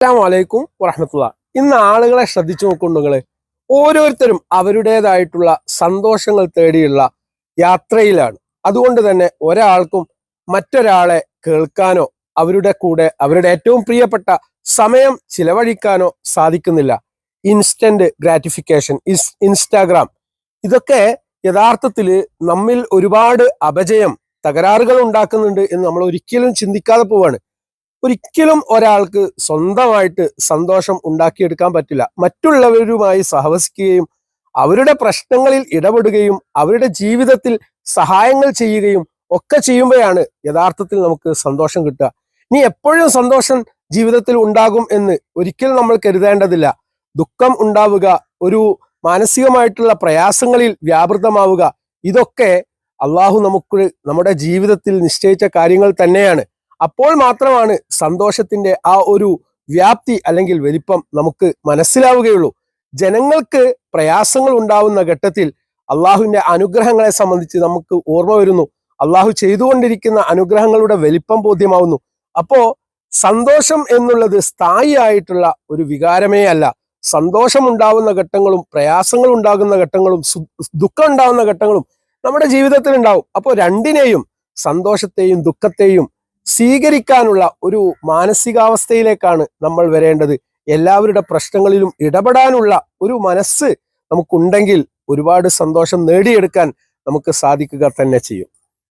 അസ്സലാമു അലൈക്കും വറഹ്മത്തുള്ളാഹി. ഇന്ന് ആളുകളെ ശ്രദ്ധിച്ചു നോക്കുന്നുങ്ങള് ഓരോരുത്തരും അവരുടേതായിട്ടുള്ള സന്തോഷങ്ങൾ തേടിയുള്ള യാത്രയിലാണ്. അതുകൊണ്ട് തന്നെ ഒരാൾക്കും മറ്റൊരാളെ കേൾക്കാനോ അവരുടെ കൂടെ അവരുടെ ഏറ്റവും പ്രിയപ്പെട്ട സമയം ചിലവഴിക്കാനോ സാധിക്കുന്നില്ല. ഇൻസ്റ്റന്റ് ഗ്രാറ്റിഫിക്കേഷൻ, ഇൻസ്റ്റാഗ്രാം, ഇതൊക്കെ യഥാർത്ഥത്തിൽ നമ്മിൽ ഒരുപാട് അപജയം, തകരാറുകൾ ഉണ്ടാക്കുന്നുണ്ട് എന്ന് നമ്മൾ ഒരിക്കലും ചിന്തിക്കാതെ പോവാണ്. ഒരിക്കലും ഒരാൾക്ക് സ്വന്തമായിട്ട് സന്തോഷം ഉണ്ടാക്കിയെടുക്കാൻ പറ്റില്ല. മറ്റുള്ളവരുമായി സഹവസിക്കുകയും അവരുടെ പ്രശ്നങ്ങളിൽ ഇടപെടുകയും അവരുടെ ജീവിതത്തിൽ സഹായങ്ങൾ ചെയ്യുകയും ഒക്കെ ചെയ്യുമ്പോഴാണ് യഥാർത്ഥത്തിൽ നമുക്ക് സന്തോഷം കിട്ടുക. ഇനി എപ്പോഴും സന്തോഷം ജീവിതത്തിൽ ഉണ്ടാകും എന്ന് ഒരിക്കലും നമ്മൾ കരുതേണ്ടതില്ല. ദുഃഖം ഉണ്ടാവുക, ഒരു മാനസികമായിട്ടുള്ള പ്രയാസങ്ങളിൽ വ്യാപൃതമാവുക, ഇതൊക്കെ അള്ളാഹു നമുക്ക് നമ്മുടെ ജീവിതത്തിൽ നിശ്ചയിച്ച കാര്യങ്ങൾ തന്നെയാണ്. അപ്പോൾ മാത്രമാണ് സന്തോഷത്തിന്റെ ആ ഒരു വ്യാപ്തി അല്ലെങ്കിൽ വലിപ്പം നമുക്ക് മനസ്സിലാവുകയുള്ളൂ. ജനങ്ങൾക്ക് പ്രയാസങ്ങൾ ഉണ്ടാവുന്ന ഘട്ടത്തിൽ അള്ളാഹുവിന്റെ അനുഗ്രഹങ്ങളെ സംബന്ധിച്ച് നമുക്ക് ഓർമ്മ വരുന്നു. അള്ളാഹു ചെയ്തുകൊണ്ടിരിക്കുന്ന അനുഗ്രഹങ്ങളുടെ വലിപ്പം ബോധ്യമാവുന്നു. അപ്പോ സന്തോഷം എന്നുള്ളത് സ്ഥായി ആയിട്ടുള്ള ഒരു വികാരമേ അല്ല. സന്തോഷം ഉണ്ടാവുന്ന ഘട്ടങ്ങളും പ്രയാസങ്ങൾ ഉണ്ടാകുന്ന ഘട്ടങ്ങളും ദുഃഖം ഉണ്ടാവുന്ന ഘട്ടങ്ങളും നമ്മുടെ ജീവിതത്തിൽ ഉണ്ടാവും. അപ്പോൾ രണ്ടിനെയും, സന്തോഷത്തെയും ദുഃഖത്തെയും സ്വീകരിക്കാനുള്ള ഒരു മാനസികാവസ്ഥയിലേക്കാണ് നമ്മൾ വരേണ്ടത്. എല്ലാവരുടെ പ്രശ്നങ്ങളിലും ഇടപെടാനുള്ള ഒരു മനസ്സ് നമുക്കുണ്ടെങ്കിൽ ഒരുപാട് സന്തോഷം നേടിയെടുക്കാൻ നമുക്ക് സാധിക്കുക തന്നെ ചെയ്യും.